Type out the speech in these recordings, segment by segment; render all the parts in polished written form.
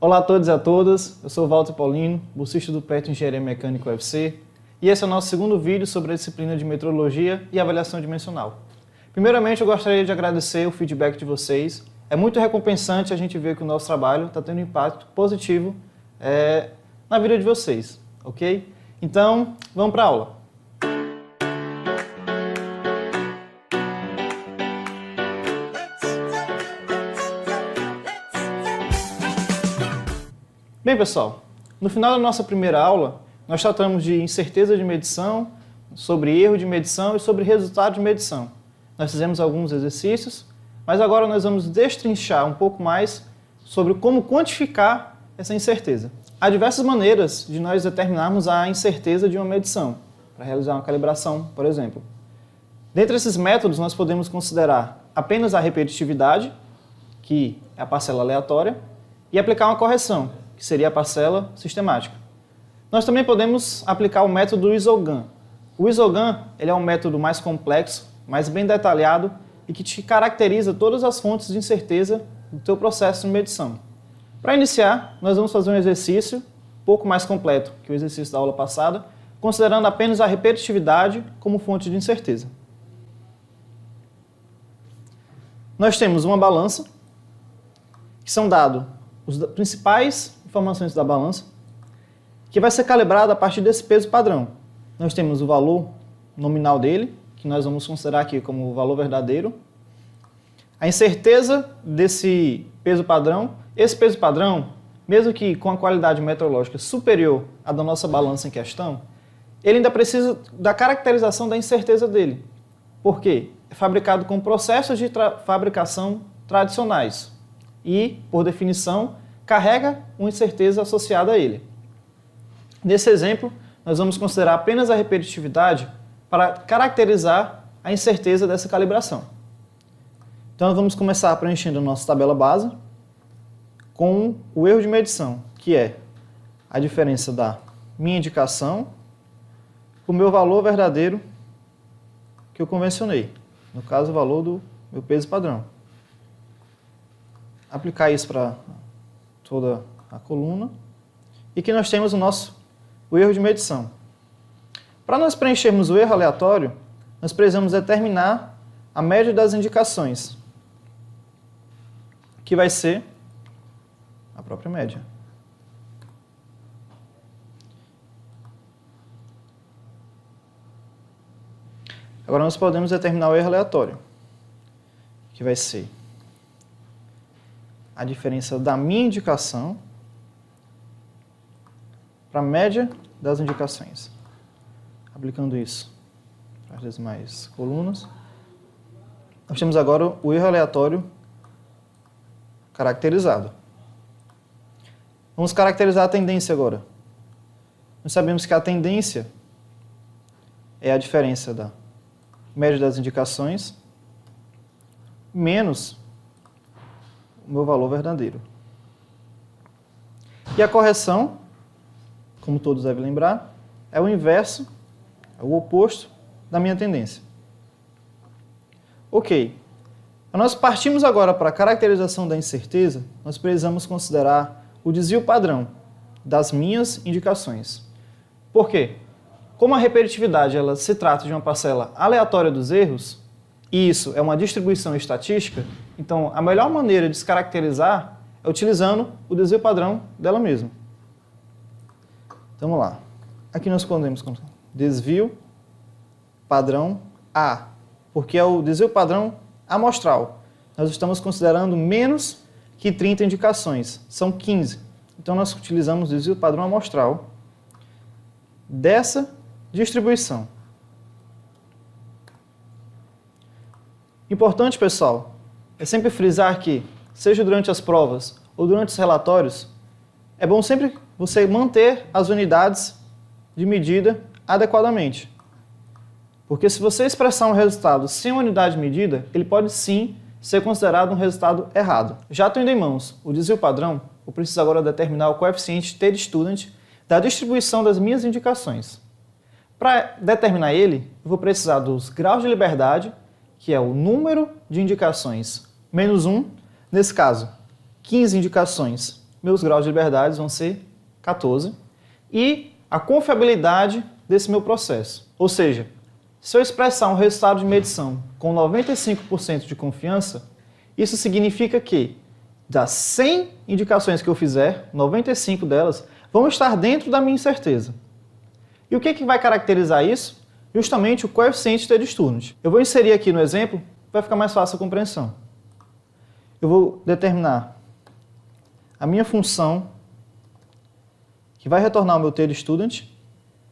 Olá a todos e a todas, eu sou o Walter Paulino, bolsista do PET Engenharia Mecânica UFC, e esse é o nosso segundo vídeo sobre a disciplina de metrologia e avaliação dimensional. Primeiramente, eu gostaria de agradecer o feedback de vocês. É muito recompensante a gente ver que o nosso trabalho está tendo um impacto positivo na vida de vocês, ok? Então, vamos para a aula. Bem, pessoal, no final da nossa primeira aula, nós tratamos de incerteza de medição, sobre erro de medição e sobre resultado de medição. Nós fizemos alguns exercícios, mas agora nós vamos destrinchar um pouco mais sobre como quantificar essa incerteza. Há diversas maneiras de nós determinarmos a incerteza de uma medição, para realizar uma calibração, por exemplo. Dentre esses métodos, nós podemos considerar apenas a repetitividade, que é a parcela aleatória, e aplicar uma correção, que seria a parcela sistemática. Nós também podemos aplicar o método isoGAN. O isoGAN ele é um método mais complexo, mais bem detalhado e que te caracteriza todas as fontes de incerteza do teu processo de medição. Para iniciar, nós vamos fazer um exercício um pouco mais completo que o exercício da aula passada, considerando apenas a repetitividade como fonte de incerteza. Nós temos uma balança, que são dados as principais informações da balança, que vai ser calibrada a partir desse peso padrão. Nós temos o valor nominal dele, que nós vamos considerar aqui como o valor verdadeiro. A incerteza desse peso padrão. Esse peso padrão, mesmo que com a qualidade metrológica superior à da nossa balança em questão, ele ainda precisa da caracterização da incerteza dele. Por quê? É fabricado com processos de fabricação tradicionais e, por definição, carrega uma incerteza associada a ele. Nesse exemplo, nós vamos considerar apenas a repetitividade para caracterizar a incerteza dessa calibração. Então, nós vamos começar preenchendo a nossa tabela base com o erro de medição, que é a diferença da minha indicação para o meu valor verdadeiro que eu convencionei. No caso, o valor do meu peso padrão. Aplicar isso para toda a coluna. E aqui nós temos o erro de medição. Para nós preenchermos o erro aleatório, nós precisamos determinar a média das indicações, que vai ser a própria média. Agora nós podemos determinar o erro aleatório, que vai ser a diferença da minha indicação para a média das indicações. Aplicando isso para as demais colunas. Nós temos agora o erro aleatório caracterizado. Vamos caracterizar a tendência agora. Nós sabemos que a tendência é a diferença da média das indicações menos o meu valor verdadeiro. E a correção, como todos devem lembrar, é o inverso, é o oposto da minha tendência. Ok. Então, nós partimos agora para a caracterização da incerteza, nós precisamos considerar o desvio padrão das minhas indicações. Por quê? Como a repetitividade ela se trata de uma parcela aleatória dos erros, e isso é uma distribuição estatística, então a melhor maneira de se caracterizar é utilizando o desvio padrão dela mesma. Então vamos lá. Aqui nós podemos desvio padrão A, porque é o desvio padrão amostral. Nós estamos considerando menos que 30 indicações, são 15. Então nós utilizamos o desvio padrão amostral dessa distribuição. Importante, pessoal, é sempre frisar que, seja durante as provas ou durante os relatórios, é bom sempre você manter as unidades de medida adequadamente. Porque se você expressar um resultado sem uma unidade de medida, ele pode sim ser considerado um resultado errado. Já tendo em mãos o desvio padrão, eu preciso agora determinar o coeficiente t-student da distribuição das minhas indicações. Para determinar ele, eu vou precisar dos graus de liberdade, que é o número de indicações menos 1, nesse caso, 15 indicações meus graus de liberdade vão ser 14 e a confiabilidade desse meu processo. Ou seja, se eu expressar um resultado de medição com 95% de confiança, isso significa que das 100 indicações que eu fizer, 95 delas vão estar dentro da minha incerteza. E o que vai caracterizar isso? Justamente o coeficiente t-Student. Eu vou inserir aqui no exemplo, vai ficar mais fácil a compreensão. Eu vou determinar a minha função, que vai retornar o meu t-Student,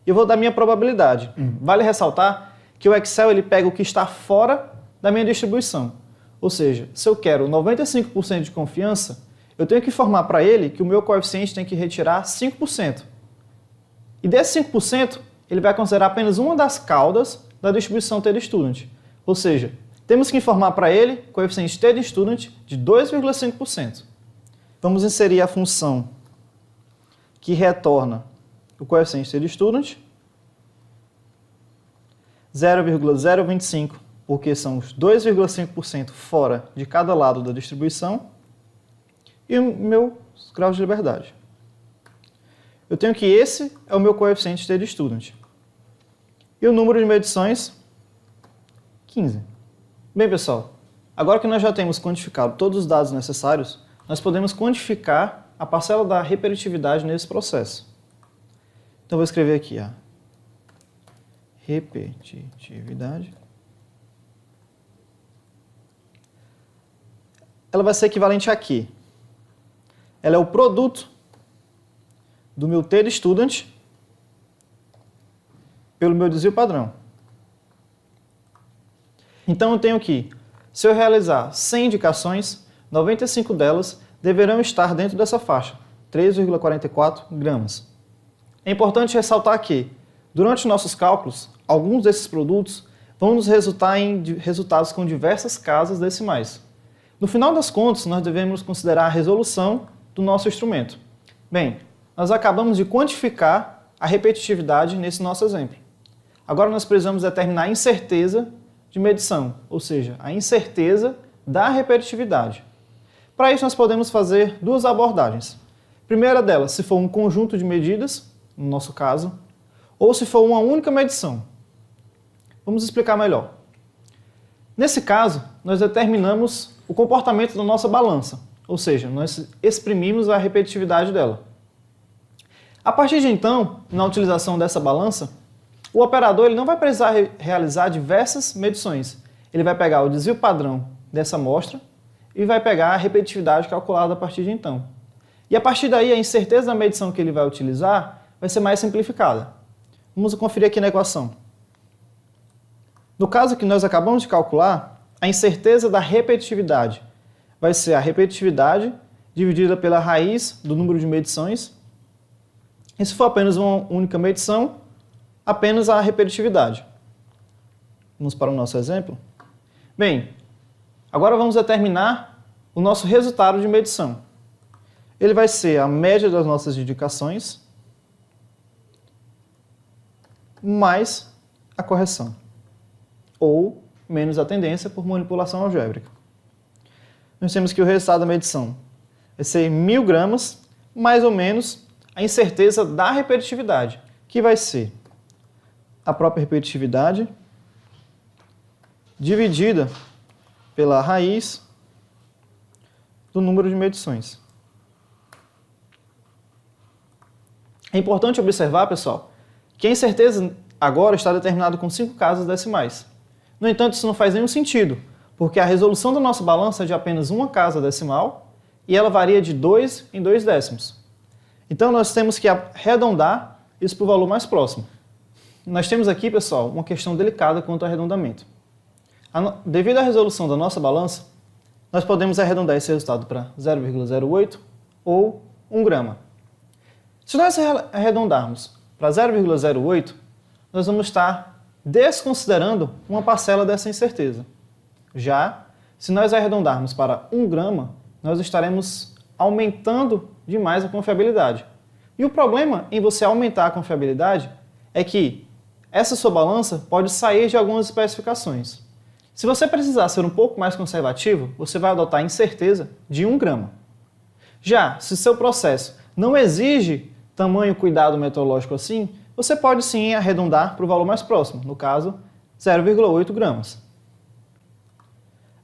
e eu vou dar minha probabilidade. Vale ressaltar que o Excel ele pega o que está fora da minha distribuição. Ou seja, se eu quero 95% de confiança, eu tenho que informar para ele que o meu coeficiente tem que retirar 5%. E desse 5%, ele vai considerar apenas uma das caudas da distribuição t-Student. Ou seja, temos que informar para ele o coeficiente t-Student de 2,5%. Vamos inserir a função que retorna o coeficiente t-Student, 0,025, porque são os 2,5% fora de cada lado da distribuição, e o meu grau de liberdade. Eu tenho que esse é o meu coeficiente t-Student. E o número de medições, 15. Bem, pessoal, agora que nós já temos quantificado todos os dados necessários, nós podemos quantificar a parcela da repetitividade nesse processo. Então, vou escrever aqui a repetitividade. Ela vai ser equivalente a quê? Ela é o produto do meu t-Student pelo meu desvio padrão. Então eu tenho que, se eu realizar 100 indicações, 95 delas deverão estar dentro dessa faixa, 3,44 gramas. É importante ressaltar que, durante nossos cálculos, alguns desses produtos vão nos resultar em resultados com diversas casas decimais. No final das contas, nós devemos considerar a resolução do nosso instrumento. Bem, nós acabamos de quantificar a repetitividade nesse nosso exemplo. Agora nós precisamos determinar a incerteza de medição, ou seja, a incerteza da repetitividade. Para isso nós podemos fazer duas abordagens. A primeira delas, se for um conjunto de medidas, no nosso caso, ou se for uma única medição. Vamos explicar melhor. Nesse caso, nós determinamos o comportamento da nossa balança, ou seja, nós exprimimos a repetitividade dela. A partir de então, na utilização dessa balança, o operador ele não vai precisar realizar diversas medições. Ele vai pegar o desvio padrão dessa amostra e vai pegar a repetitividade calculada a partir de então. E a partir daí, a incerteza da medição que ele vai utilizar vai ser mais simplificada. Vamos conferir aqui na equação. No caso que nós acabamos de calcular, a incerteza da repetitividade vai ser a repetitividade dividida pela raiz do número de medições. E se for apenas uma única medição, apenas a repetitividade. Vamos para o nosso exemplo. Bem, agora vamos determinar o nosso resultado de medição. Ele vai ser a média das nossas indicações mais a correção, ou menos a tendência por manipulação algébrica. Nós temos que o resultado da medição vai ser 1000 gramas, mais ou menos a incerteza da repetitividade, que vai ser a própria repetitividade dividida pela raiz do número de medições. É importante observar, pessoal, que a incerteza agora está determinada com 5 casas decimais. No entanto, isso não faz nenhum sentido, porque a resolução da nossa balança é de apenas uma casa decimal e ela varia de 2 em 2 décimos. Então, nós temos que arredondar isso para o valor mais próximo. Nós temos aqui, pessoal, uma questão delicada quanto ao arredondamento. Devido à resolução da nossa balança, nós podemos arredondar esse resultado para 0,08 ou 1 grama. Se nós arredondarmos para 0,08, nós vamos estar desconsiderando uma parcela dessa incerteza. Já, se nós arredondarmos para 1 grama, nós estaremos aumentando demais a confiabilidade. E o problema em você aumentar a confiabilidade é que essa sua balança pode sair de algumas especificações. Se você precisar ser um pouco mais conservativo, você vai adotar a incerteza de 1 grama. Já se seu processo não exige tamanho cuidado metodológico assim, você pode sim arredondar para o valor mais próximo, no caso 0,8 gramas.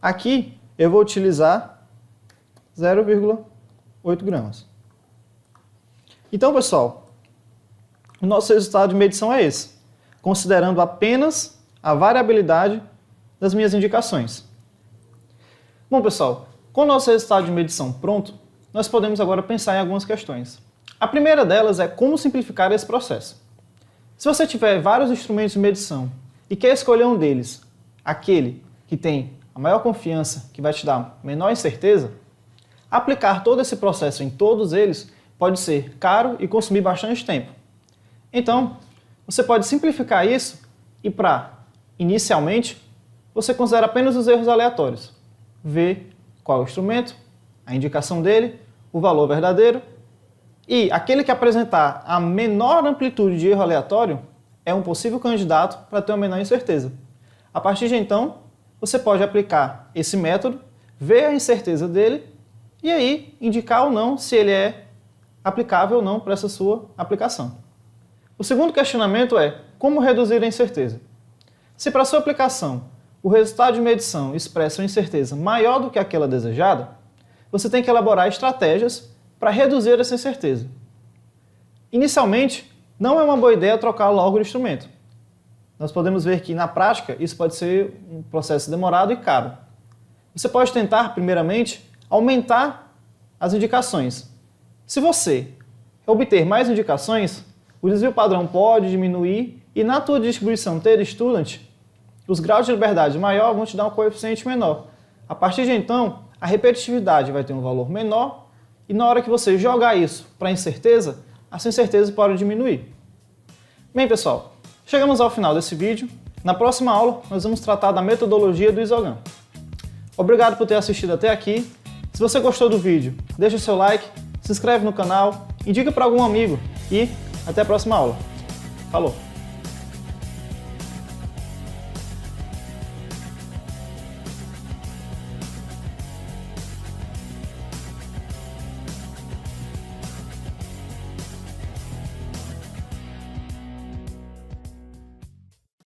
Aqui eu vou utilizar 0,8 gramas. Então, pessoal, o nosso resultado de medição é esse, considerando apenas a variabilidade das minhas indicações. Bom, pessoal, com o nosso resultado de medição pronto, nós podemos agora pensar em algumas questões. A primeira delas é como simplificar esse processo. Se você tiver vários instrumentos de medição e quer escolher um deles, aquele que tem a maior confiança, que vai te dar menor incerteza, aplicar todo esse processo em todos eles pode ser caro e consumir bastante tempo. Então, você pode simplificar isso e inicialmente, você considera apenas os erros aleatórios. Vê qual é o instrumento, a indicação dele, o valor verdadeiro, e aquele que apresentar a menor amplitude de erro aleatório é um possível candidato para ter uma menor incerteza. A partir de então, você pode aplicar esse método, ver a incerteza dele e aí indicar ou não se ele é aplicável ou não para essa sua aplicação. O segundo questionamento é como reduzir a incerteza. Se para sua aplicação o resultado de medição expressa uma incerteza maior do que aquela desejada, você tem que elaborar estratégias para reduzir essa incerteza. Inicialmente, não é uma boa ideia trocar logo o instrumento. Nós podemos ver que, na prática, isso pode ser um processo demorado e caro. Você pode tentar, primeiramente, aumentar as indicações. Se você obter mais indicações, o desvio padrão pode diminuir e, na tua distribuição T-Student, os graus de liberdade maior vão te dar um coeficiente menor. A partir de então, a repetitividade vai ter um valor menor e na hora que você jogar isso para incerteza, essa incerteza pode diminuir. Bem, pessoal, chegamos ao final desse vídeo. Na próxima aula, nós vamos tratar da metodologia do Isogram. Obrigado por ter assistido até aqui. Se você gostou do vídeo, deixa o seu like, se inscreve no canal, indica para algum amigo e até a próxima aula. Falou!